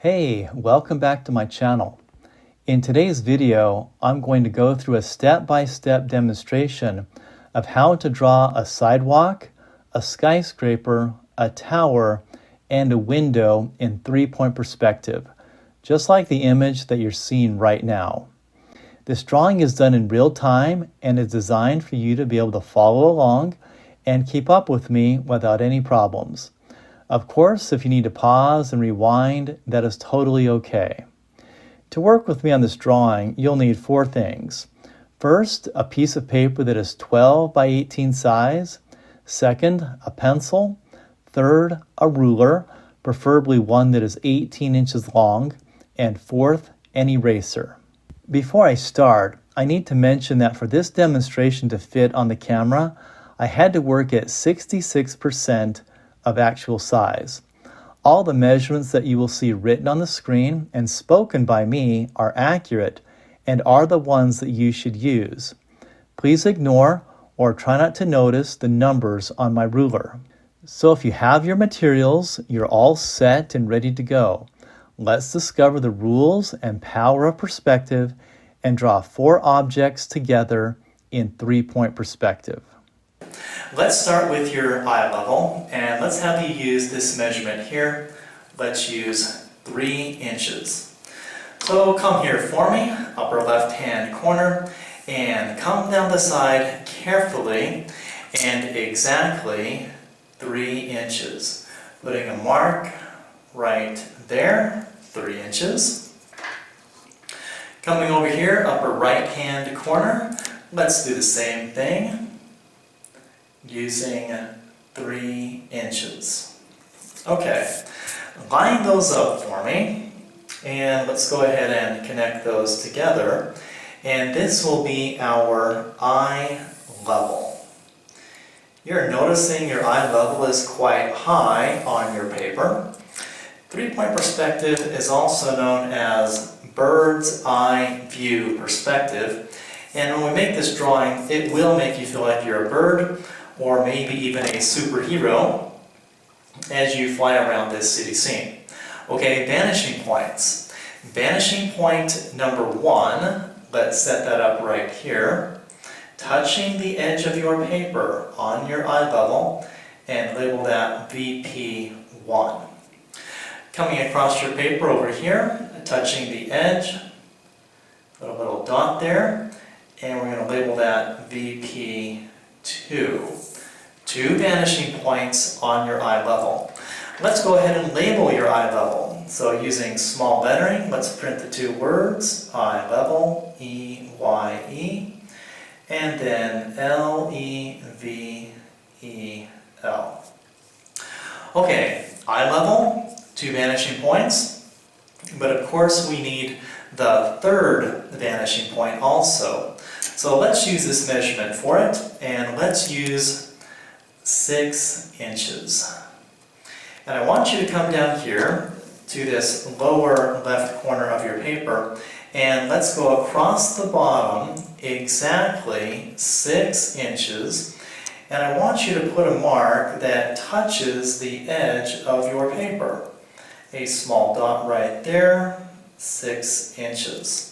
Hey, welcome back to my channel. In today's video, I'm going to go through a step-by-step demonstration of how to draw a sidewalk, a skyscraper, a tower, and a window in three-point perspective, just like the image that you're seeing right now. This drawing is done in real time and is designed for you to be able to follow along and keep up with me without any problems. Of course, if you need to pause and rewind, that is totally okay. To work with me on this drawing, you'll need four things. First, a piece of paper that is 12 by 18 size. Second, a pencil. Third, a ruler, preferably one that is 18 inches long. And fourth, an eraser. Before I start, I need to mention that for this demonstration to fit on the camera, I had to work at 66% of actual size. All the measurements that you will see written on the screen and spoken by me are accurate and are the ones that you should use. Please ignore or try not to notice the numbers on my ruler. So if you have your materials, you're all set and ready to go. Let's discover the rules and power of perspective and draw four objects together in three-point perspective. Let's start with your eye level, and let's have you use this measurement here. Let's use 3 inches. So come here for me, upper left-hand corner, and come down the side carefully and exactly 3 inches. Putting a mark right there, 3 inches. Coming over here, upper right-hand corner, let's do the same thing. Using 3 inches. Okay, line those up for me, and let's go ahead and connect those together, and this will be our eye level. You're noticing your eye level is quite high on your paper. Three-point perspective is also known as bird's eye view perspective, and when we make this drawing, it will make you feel like you're a bird, or maybe even a superhero, as you fly around this city scene. Okay, vanishing points. Vanishing point number 1, let's set that up right here, touching the edge of your paper on your eye level, and label that VP1. Coming across your paper over here, touching the edge, put a little dot there, and we're going to label that VP2. 2 vanishing points on your eye level. Let's go ahead and label your eye level. So using small lettering, let's print the 2 words, eye level, E-Y-E, and then L-E-V-E-L. Okay, eye level, 2 vanishing points, but of course we need the 3rd vanishing point also. So let's use this measurement for it, and let's use 6 inches. And I want you to come down here to this lower left corner of your paper, and let's go across the bottom exactly 6 inches, and I want you to put a mark that touches the edge of your paper. A small dot right there, 6 inches.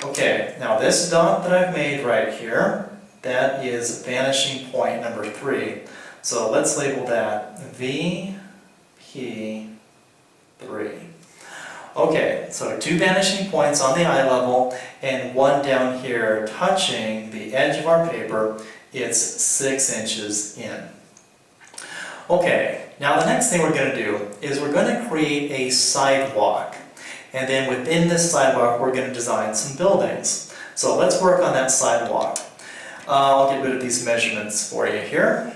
Okay, now this dot that I've made right here, that is vanishing point number 3. So let's label that VP3. Okay, so 2 vanishing points on the eye level and 1 down here touching the edge of our paper. It's 6 inches in. Okay, now the next thing we're going to do is we're going to create a sidewalk. And then within this sidewalk, we're going to design some buildings. So let's work on that sidewalk. I'll get rid of these measurements for you here.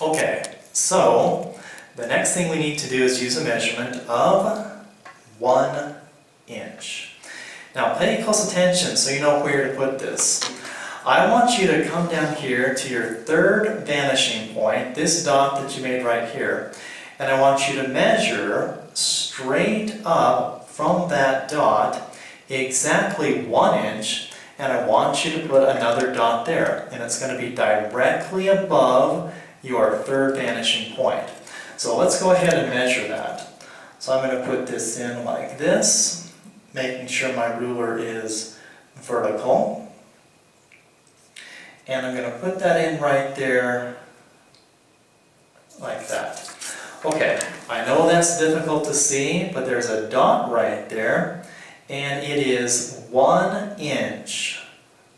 Okay, so the next thing we need to do is use a measurement of 1 inch. Now pay close attention so you know where to put this. I want you to come down here to your 3rd vanishing point, this dot that you made right here, and I want you to measure straight up from that dot exactly 1 inch, and I want you to put another dot there, and it's going to be directly above your 3rd vanishing point. So let's go ahead and measure that. So I'm going to put this in like this, making sure my ruler is vertical. And I'm going to put that in right there like that. Okay, I know that's difficult to see, but there's a dot right there, and it is 1 inch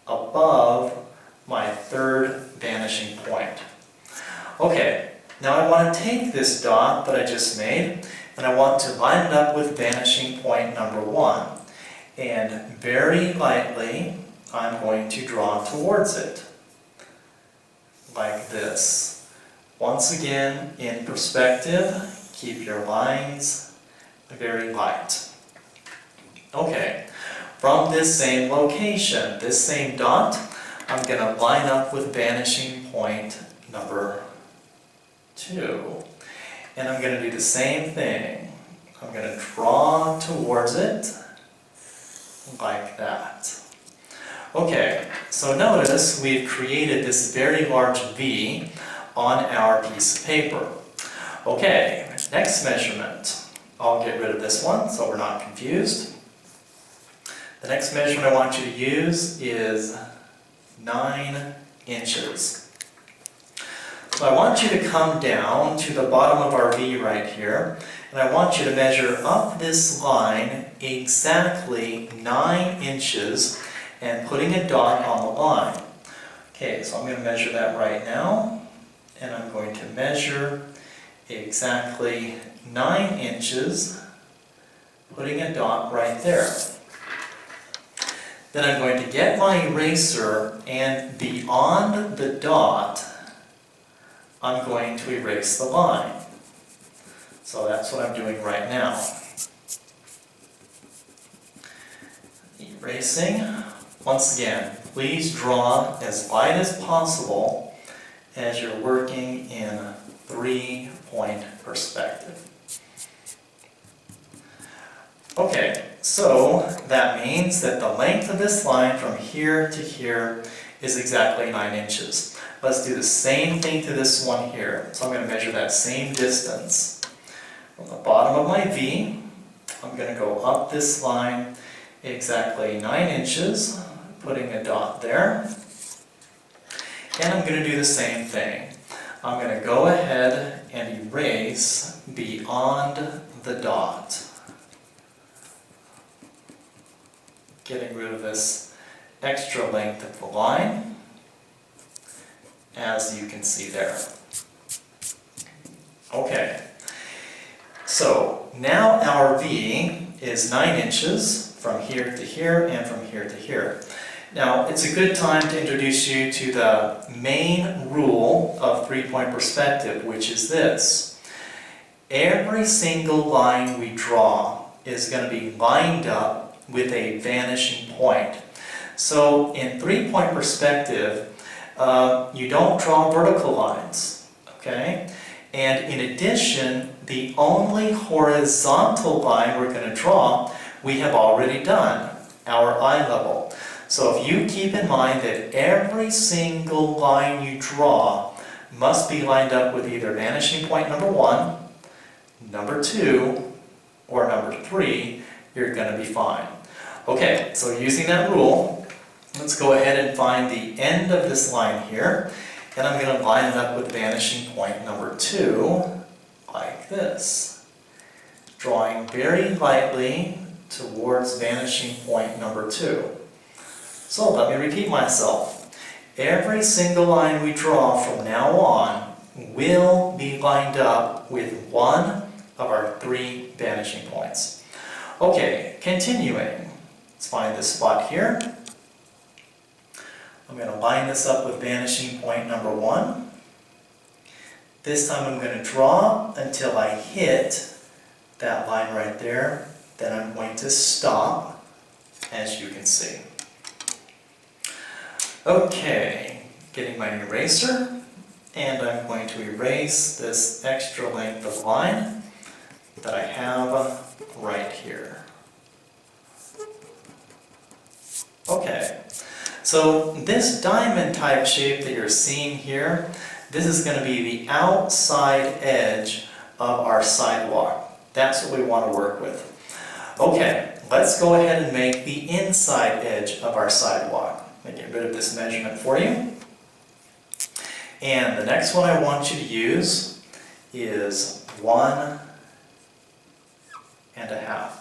above my third vanishing point. Okay, now I want to take this dot that I just made, and I want to line it up with vanishing point number 1. And very lightly, I'm going to draw towards it, like this. Once again, in perspective, keep your lines very light. Okay, from this same location, this same dot, I'm going to line up with vanishing point number 2. And I'm going to do the same thing. I'm going to draw towards it like that. Okay, so notice we've created this very large V on our piece of paper. Okay, next measurement. I'll get rid of this one so we're not confused. The next measurement I want you to use is 9 inches. So I want you to come down to the bottom of our V right here, and I want you to measure up this line exactly 9 inches and putting a dot on the line. Okay, so I'm going to measure that right now. And I'm going to measure exactly 9 inches, putting a dot right there. Then I'm going to get my eraser, and beyond the dot, I'm going to erase the line. So that's what I'm doing right now. Erasing. Once again, please draw as light as possible as you're working in a 3-point perspective. Okay, so that means that the length of this line from here to here is exactly 9 inches. Let's do the same thing to this one here. So I'm going to measure that same distance. From the bottom of my V, I'm going to go up this line exactly 9 inches, putting a dot there. And I'm going to do the same thing. I'm going to go ahead and erase beyond the dot. Getting rid of this extra length of the line, as you can see there. Okay, so now our V is 9 inches from here to here and from here to here. Now, it's a good time to introduce you to the main rule of 3-point perspective, which is this. Every single line we draw is going to be lined up with a vanishing point. So, in 3-point perspective, you don't draw vertical lines, okay? And in addition, the only horizontal line we're going to draw, we have already done, our eye level. So if you keep in mind that every single line you draw must be lined up with either vanishing point number 1, number 2, or number 3, you're going to be fine. Okay, so using that rule, let's go ahead and find the end of this line here, and I'm going to line it up with vanishing point number 2, like this. Drawing very lightly towards vanishing point number 2. So let me repeat myself. Every single line we draw from now on will be lined up with one of our 3 vanishing points. Okay, continuing. Let's find this spot here. I'm going to line this up with vanishing point number 1. This time I'm going to draw until I hit that line right there. Then I'm going to stop, as you can see. Okay, getting my eraser, and I'm going to erase this extra length of line that I have right here. Okay, so this diamond type shape that you're seeing here, this is going to be the outside edge of our sidewalk. That's what we want to work with. Okay, let's go ahead and make the inside edge of our sidewalk. Let me get rid of this measurement for you. And the next one I want you to use is 1.5.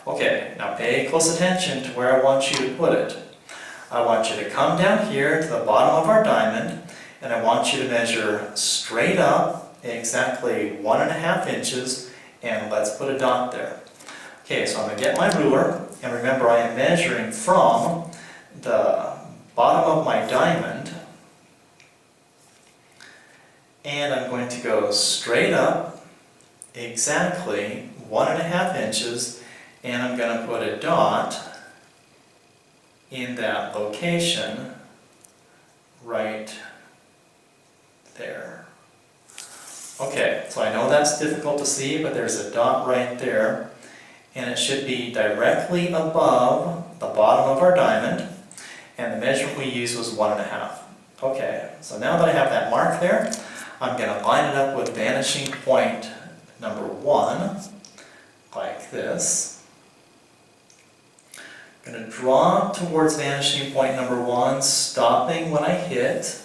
Okay, now pay close attention to where I want you to put it. I want you to come down here to the bottom of our diamond, and I want you to measure straight up exactly 1.5 inches, and let's put a dot there. Okay, so I'm going to get my ruler, and remember I am measuring from the bottom of my diamond, and I'm going to go straight up exactly 1.5 inches, and I'm going to put a dot in that location right there. Okay, so I know that's difficult to see, but there's a dot right there, and it should be directly above the bottom of our diamond, and the measurement we used was 1.5. Okay, so now that I have that mark there, I'm going to line it up with vanishing point number 1, like this. I'm going to draw towards vanishing point number 1, stopping when I hit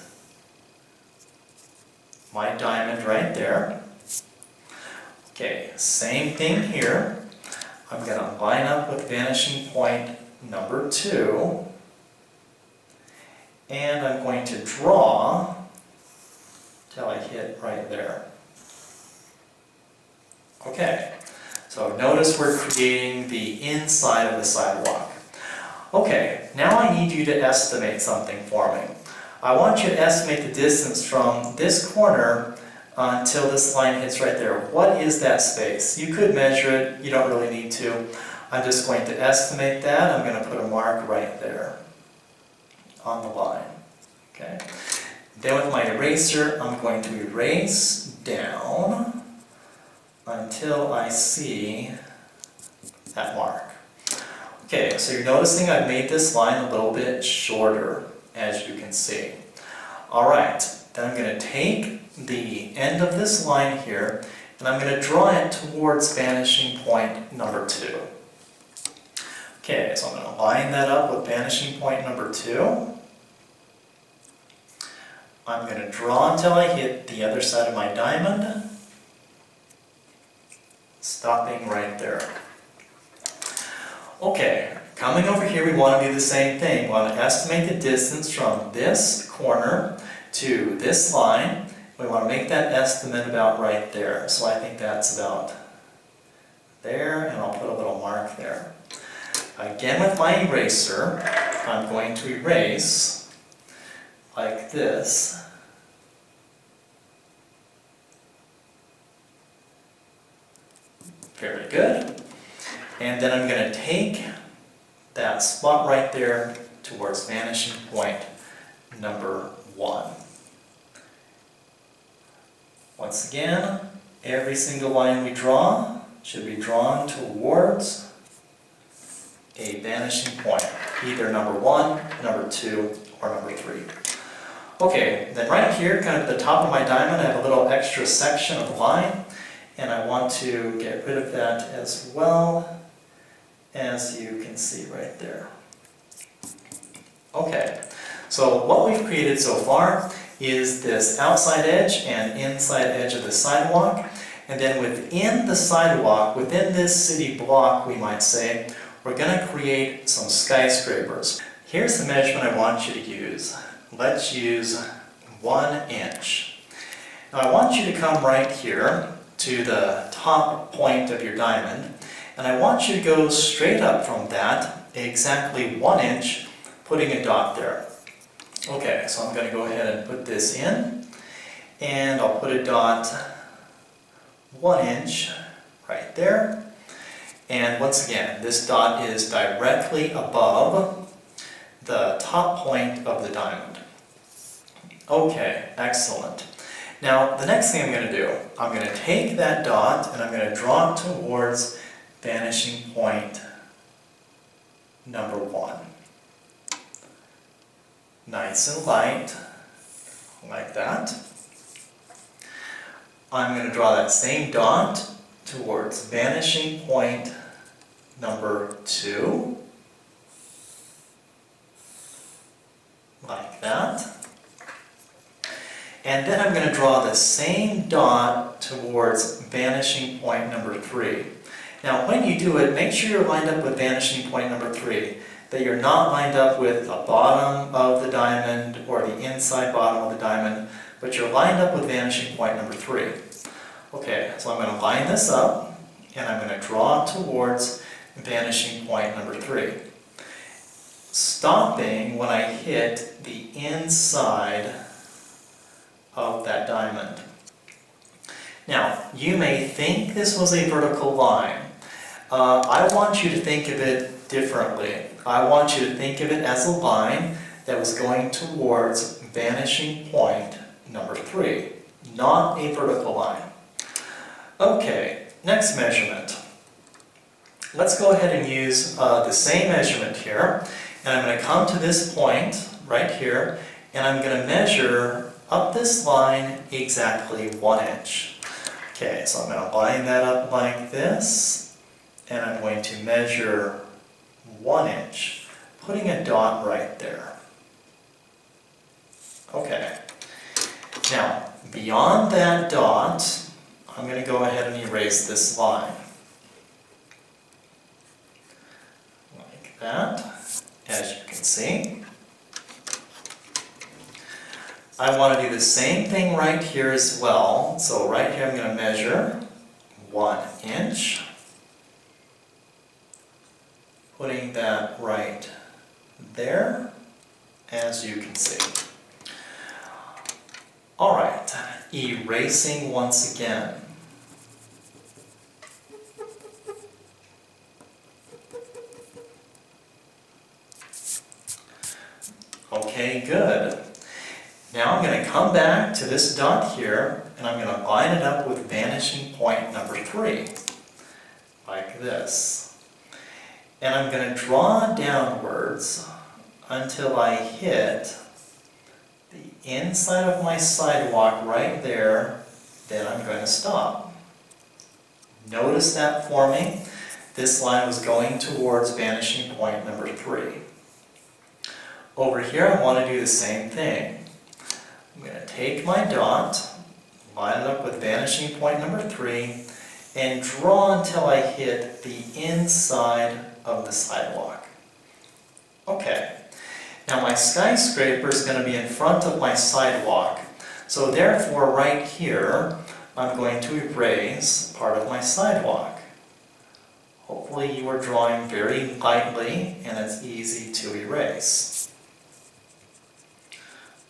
my diamond right there. Okay, same thing here. I'm going to line up with vanishing point number 2, and I'm going to draw till I hit right there. Okay, so notice we're creating the inside of the sidewalk. Okay, now I need you to estimate something for me. I want you to estimate the distance from this corner until this line hits right there. What is that space? You could measure it, you don't really need to. I'm just going to estimate that. I'm going to put a mark right there on the line. Okay. Then with my eraser, I'm going to erase down until I see that mark. Okay, so you're noticing I've made this line a little bit shorter, as you can see. Alright, then I'm going to take the end of this line here, and I'm going to draw it towards vanishing point number 2. Okay, so I'm going to line that up with vanishing point number 2. I'm going to draw until I hit the other side of my diamond, stopping right there. Okay, coming over here we want to do the same thing. We want to estimate the distance from this corner to this line. We want to make that estimate about right there. So I think that's about there, and I'll put a little mark there. Again with my eraser, I'm going to erase like this. Very good. And then I'm going to take that spot right there towards vanishing point number 1. Once again, every single line we draw should be drawn towards a vanishing point, either number 1, number 2, or number 3. Okay, then right here, kind of at the top of my diamond, I have a little extra section of line, and I want to get rid of that as well, as you can see right there. Okay, so what we've created so far is this outside edge and inside edge of the sidewalk, and then within the sidewalk, within this city block, we might say, we're going to create some skyscrapers. Here's the measurement I want you to use. Let's use 1 inch. Now I want you to come right here to the top point of your diamond, and I want you to go straight up from that, exactly 1 inch, putting a dot there. Okay, so I'm going to go ahead and put this in, and I'll put a dot 1 inch right there. And once again, this dot is directly above the top point of the diamond. Okay, excellent. Now, the next thing I'm going to do, I'm going to take that dot and I'm going to draw it towards vanishing point number 1. Nice and light, like that. I'm going to draw that same dot towards vanishing point number 2, like that. And then I'm going to draw the same dot towards vanishing point number 3. Now when you do it, make sure you're lined up with vanishing point number 3, that you're not lined up with the bottom of the diamond or the inside bottom of the diamond, but you're lined up with vanishing point number 3. Okay, so I'm going to line this up, and I'm going to draw towards vanishing point number 3. Stopping when I hit the inside of that diamond. Now, you may think this was a vertical line. I want you to think of it differently. I want you to think of it as a line that was going towards vanishing point number 3, not a vertical line. Okay, next measurement. Let's go ahead and use the same measurement here, and I'm going to come to this point right here, and I'm going to measure up this line exactly 1 inch. Okay, so I'm going to line that up like this, and I'm going to measure 1 inch, putting a dot right there. Okay, now beyond that dot, I'm going to go ahead and erase this line. Like that, as you can see. I want to do the same thing right here as well. So right here I'm going to measure 1 inch. Putting that right there, as you can see. Alright, erasing once again. Okay, good. Now I'm going to come back to this dot here, and I'm going to line it up with vanishing point number 3, like this. And I'm going to draw downwards until I hit the inside of my sidewalk right there, then I'm going to stop. Notice that for me. This line was going towards vanishing point number 3. Over here I want to do the same thing. I'm going to take my dot, line it up with vanishing point number 3, and draw until I hit the inside of the sidewalk. Okay, now my skyscraper is going to be in front of my sidewalk, so therefore right here I'm going to erase part of my sidewalk. Hopefully you are drawing very lightly and it's easy to erase.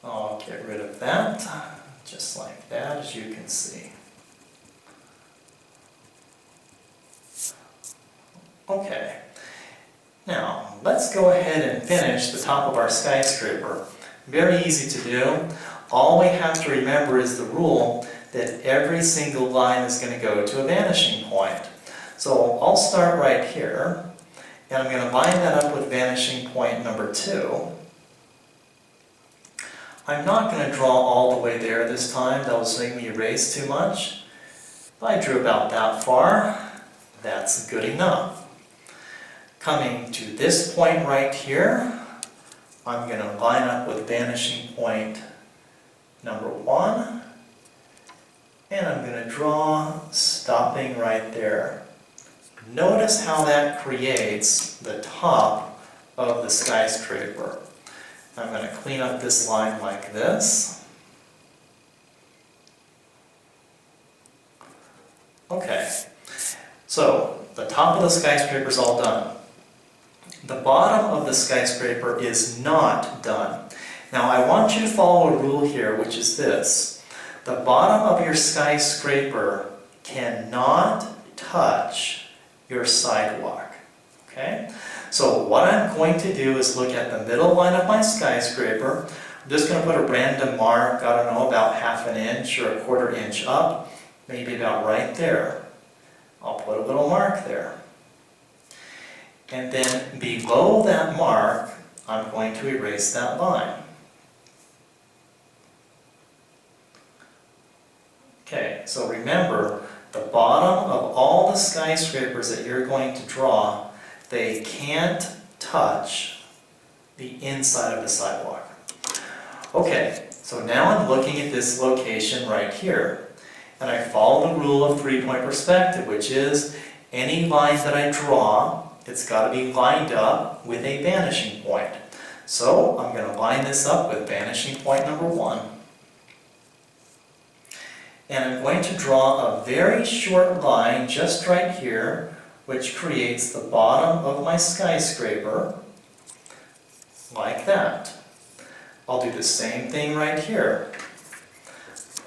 I'll get rid of that, just like that, as you can see. Okay, now let's go ahead and finish the top of our skyscraper. Very easy to do. All we have to remember is the rule that every single line is going to go to a vanishing point. So I'll start right here, and I'm going to line that up with vanishing point number 2. I'm not going to draw all the way there this time. That was making me erase too much. If I drew about that far, that's good enough. Coming to this point right here, I'm going to line up with vanishing point number 1. And I'm going to draw, stopping right there. Notice how that creates the top of the skyscraper. I'm going to clean up this line like this. Okay, so the top of the skyscraper is all done. The bottom of the skyscraper is not done. Now I want you to follow a rule here, which is this. The bottom of your skyscraper cannot touch your sidewalk. Okay? So what I'm going to do is look at the middle line of my skyscraper. I'm just going to put a random mark, I don't know, about ½ an inch or ¼ inch up, maybe about right there. I'll put a little mark there. And then below that mark, I'm going to erase that line. Okay, so remember, the bottom of all the skyscrapers that you're going to draw, they can't touch the inside of the sidewalk. Okay, so now I'm looking at this location right here, and I follow the rule of three-point perspective, which is any line that I draw, it's got to be lined up with a vanishing point. So I'm going to line this up with vanishing point number 1. And I'm going to draw a very short line just right here, which creates the bottom of my skyscraper, like that. I'll do the same thing right here.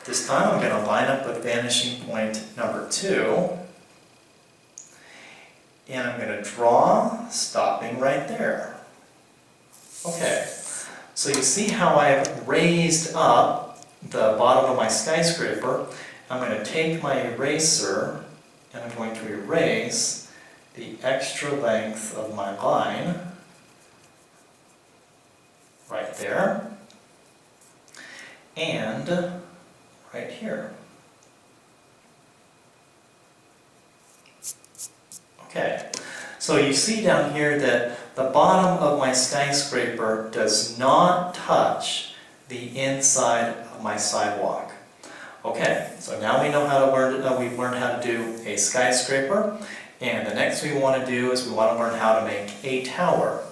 This time I'm going to line up with vanishing point number 2. And I'm going to draw, stopping right there. Okay, so you see how I've raised up the bottom of my skyscraper. I'm going to take my eraser and I'm going to erase the extra length of my line right there and right here. Okay, so you see down here that the bottom of my skyscraper does not touch the inside of my sidewalk. Okay, so now we know how to learn. We've learned how to do a skyscraper, and the next thing we want to do is we want to learn how to make a tower.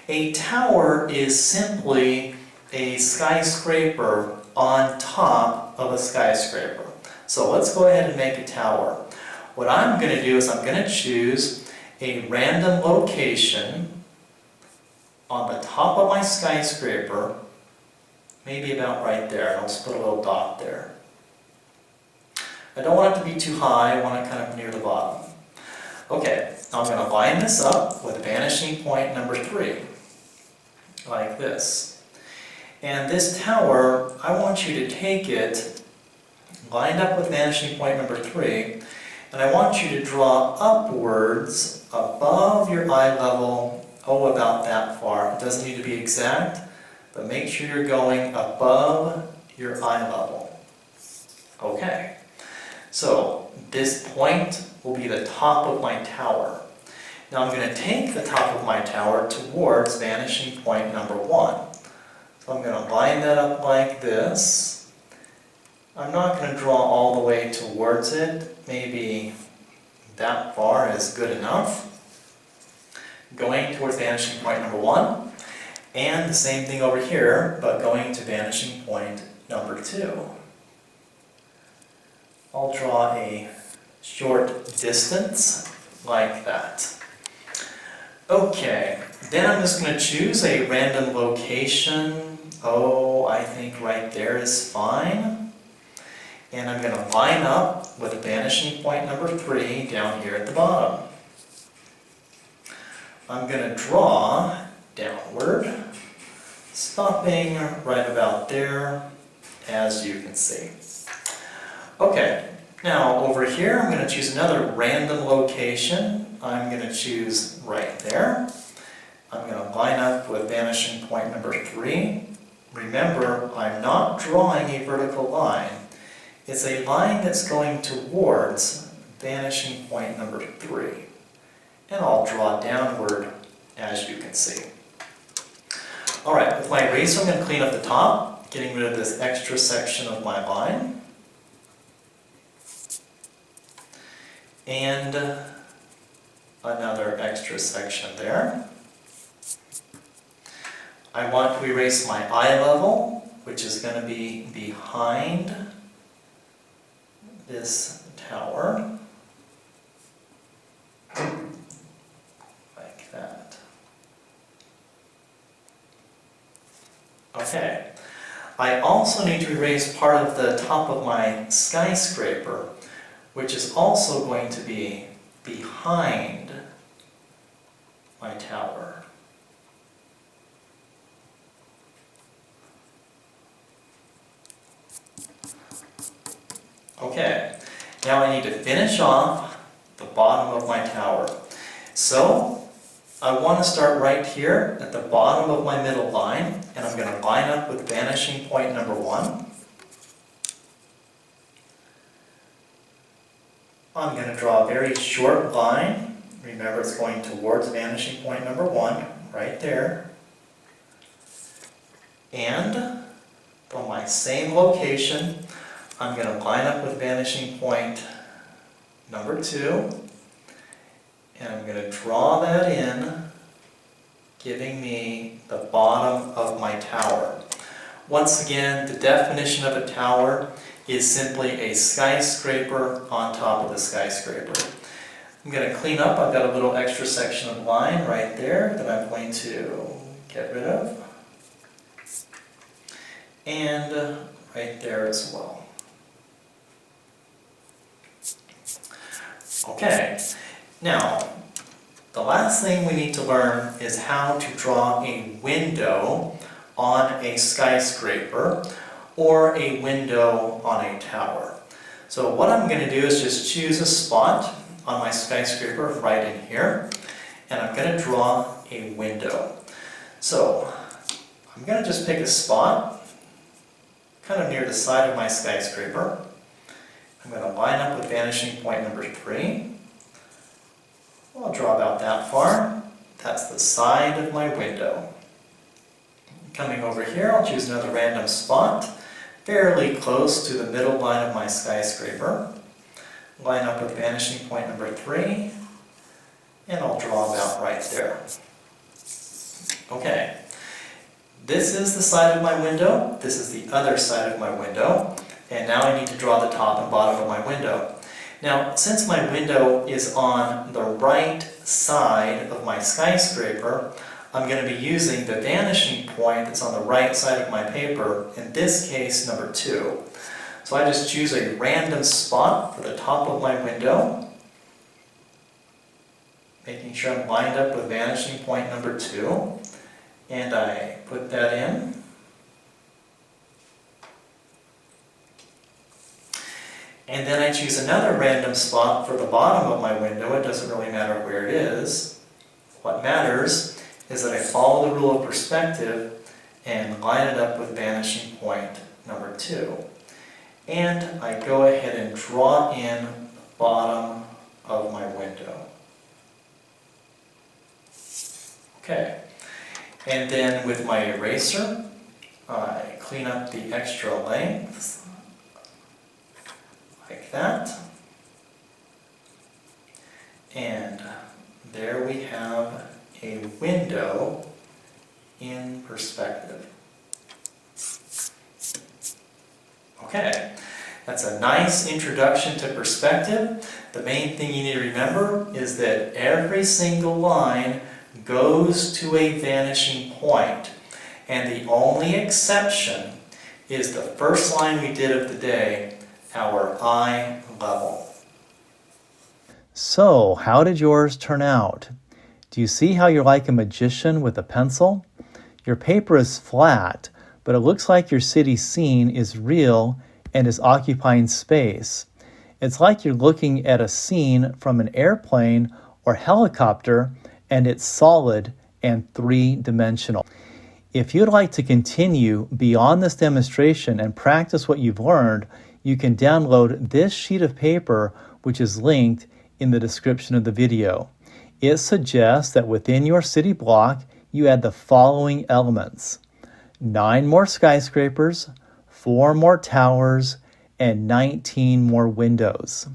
A tower is simply a skyscraper on top of a skyscraper. So let's go ahead and make a tower. What I'm going to do is I'm going to choose a random location on the top of my skyscraper, maybe about right there, and I'll just put a little dot there. I don't want it to be too high, I want it kind of near the bottom. Okay, I'm going to line this up with vanishing point number 3, like this. And this tower, I want you to take it, lined up with vanishing point number 3, and I want you to draw upwards above your eye level, about that far. It doesn't need to be exact, but make sure you're going above your eye level. Okay, so this point will be the top of my tower. Now I'm going to take the top of my tower towards vanishing point number 1. So I'm going to line that up like this. I'm not going to draw all the way towards it. Maybe that far is good enough. Going towards vanishing point number 1. And the same thing over here, but going to vanishing point number 2. I'll draw a short distance like that. Okay, then I'm just going to choose a random location. I think right there is fine. And I'm going to line up with vanishing point number 3 down here at the bottom. I'm going to draw downward, stopping right about there, as you can see. Okay, now over here I'm going to choose another random location. I'm going to choose right there. I'm going to line up with vanishing point number 3. Remember, I'm not drawing a vertical line. It's a line that's going towards vanishing point number 3. And I'll draw downward, as you can see. Alright, with my eraser I'm going to clean up the top, getting rid of this extra section of my line. And another extra section there. I want to erase my eye level, which is going to be behind this tower. Like that. Okay. I also need to erase part of the top of my skyscraper, which is also going to be behind my tower. Okay, now I need to finish off the bottom of my tower. So, I want to start right here at the bottom of my middle line, and I'm going to line up with vanishing point number 1. I'm going to draw a very short line. Remember, it's going towards vanishing point number 1, right there. And from my same location, I'm going to line up with vanishing point number 2. And I'm going to draw that in, giving me the bottom of my tower. Once again, the definition of a tower is simply a skyscraper on top of the skyscraper. I'm going to clean up. I've got a little extra section of line right there that I'm going to get rid of. And right there as well. Okay, now the last thing we need to learn is how to draw a window on a skyscraper or a window on a tower. So what I'm going to do is just choose a spot on my skyscraper right in here, and I'm going to draw a window. So I'm going to just pick a spot kind of near the side of my skyscraper. I'm going to line up with vanishing point number 3. I'll draw about that far. That's the side of my window. Coming over here, I'll choose another random spot, fairly close to the middle line of my skyscraper. Line up with vanishing point number 3, and I'll draw about right there. Okay, this is the side of my window, this is the other side of my window, and now I need to draw the top and bottom of my window. Now, since my window is on the right side of my skyscraper, I'm going to be using the vanishing point that's on the right side of my paper, in this case number 2. So I just choose a random spot for the top of my window, making sure I'm lined up with vanishing point number 2, and I put that in. And then I choose another random spot for the bottom of my window. It doesn't really matter where it is. What matters is that I follow the rule of perspective and line it up with vanishing point number 2. And I go ahead and draw in the bottom of my window. Okay. And then with my eraser, I clean up the extra lengths. Like that. And there we have a window in perspective. Okay, that's a nice introduction to perspective. The main thing you need to remember is that every single line goes to a vanishing point, and the only exception is the first line we did of the day, our eye level. So, how did yours turn out? Do you see how you're like a magician with a pencil? Your paper is flat, but it looks like your city scene is real and is occupying space. It's like you're looking at a scene from an airplane or helicopter, and it's solid and three-dimensional. If you'd like to continue beyond this demonstration and practice what you've learned, you can download this sheet of paper, which is linked in the description of the video. It suggests that within your city block, you add the following elements: 9 more skyscrapers, 4 more towers, and 19 more windows.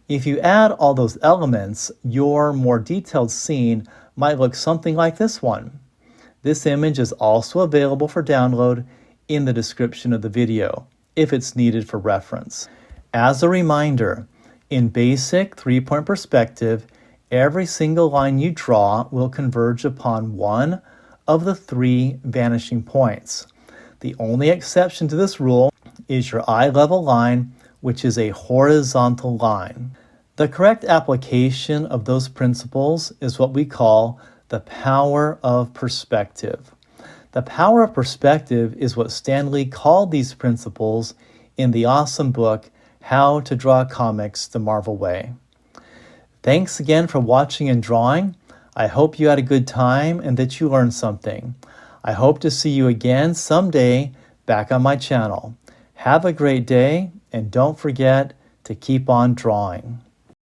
If you add all those elements, your more detailed scene might look something like this one. This image is also available for download in the description of the video, if it's needed for reference. As a reminder, in basic 3-point perspective, every single line you draw will converge upon one of the 3 vanishing points. The only exception to this rule is your eye level line, which is a horizontal line. The correct application of those principles is what we call the power of perspective. The power of perspective is what Stan Lee called these principles in the awesome book, How to Draw Comics the Marvel Way. Thanks again for watching and drawing. I hope you had a good time and that you learned something. I hope to see you again someday back on my channel. Have a great day, and don't forget to keep on drawing.